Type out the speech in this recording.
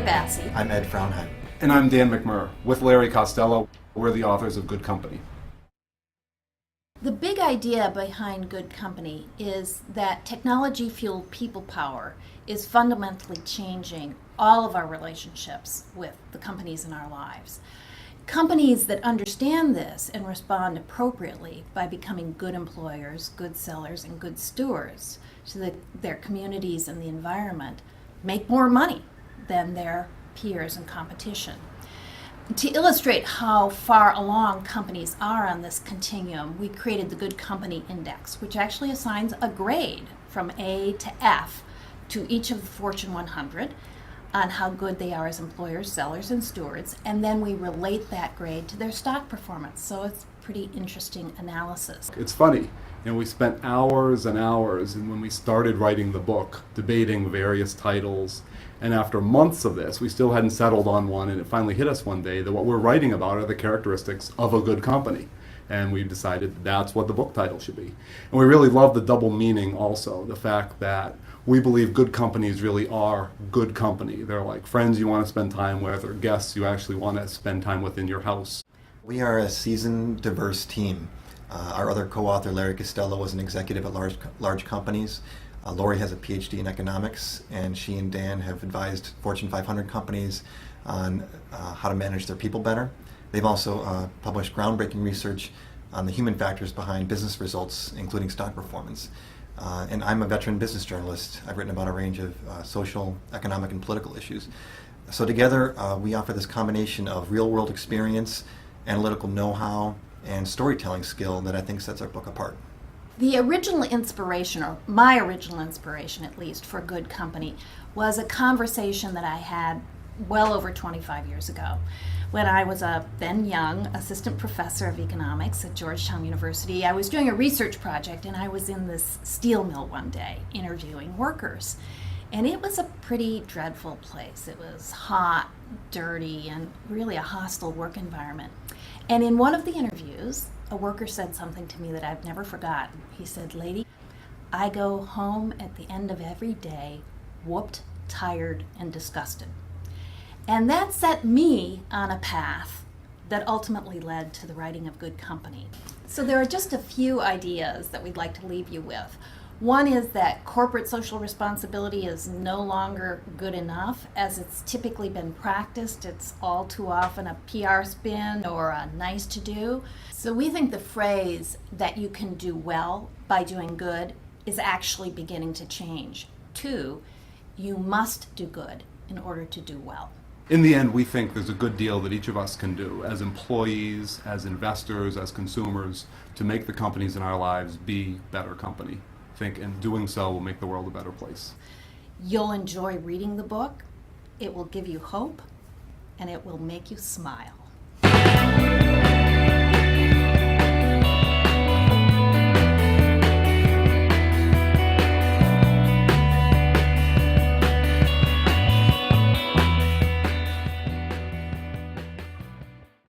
Lori Bassey. I'm Ed Fraunheim. And I'm Dan McMurr. With Larry Costello, we're the authors of Good Company. The big idea behind Good Company is that technology-fueled people power is fundamentally changing all of our relationships with the companies in our lives. Companies that understand this and respond appropriately by becoming good employers, good sellers, and good stewards to their communities and the environment make more money than their peers and competition. To illustrate how far along companies are on this continuum, we created the Good Company Index, which actually assigns a grade from A to F to each of the Fortune 100 on how good they are as employers, sellers, and stewards, and then we relate that grade to their stock performance. So it's pretty interesting analysis. It's funny, we spent hours and hours, and when we started writing the book, debating various titles, and after months of this, we still hadn't settled on one, and it finally hit us one day that what we're writing about are the characteristics of a good company. And we decided that's what the book title should be. And we really love the double meaning also, the fact that we believe good companies really are good company. They're like friends you want to spend time with, or guests you actually want to spend time with in your house. We are a seasoned, diverse team. Our other co-author, Larry Costello, was an executive at large companies. Lori has a PhD in economics, and she and Dan have advised Fortune 500 companies on how to manage their people better. They've also published groundbreaking research on the human factors behind business results, including stock performance. And I'm a veteran business journalist. I've written about a range of social, economic, and political issues. So together, we offer this combination of real-world experience, analytical know-how, and storytelling skill that I think sets our book apart. The original inspiration, or my original inspiration at least, for Good Company was a conversation that I had well over 25 years ago when I was a then young assistant professor of economics at Georgetown University. I was doing a research project, and I was in this steel mill one day interviewing workers. And it was a pretty dreadful place. It was hot, dirty, and really a hostile work environment. And in one of the interviews, a worker said something to me that I've never forgotten. He said, "Lady, I go home at the end of every day whooped, tired, and disgusted." And that set me on a path that ultimately led to the writing of Good Company. So there are just a few ideas that we'd like to leave you with. One is that corporate social responsibility is no longer good enough as it's typically been practiced. It's all too often a PR spin or a nice to do. So we think the phrase that you can do well by doing good is actually beginning to change. 2, you must do good in order to do well. In the end, we think there's a good deal that each of us can do as employees, as investors, as consumers, to make the companies in our lives be better company. And doing so will make the world a better place. You'll enjoy reading the book, it will give you hope, and it will make you smile.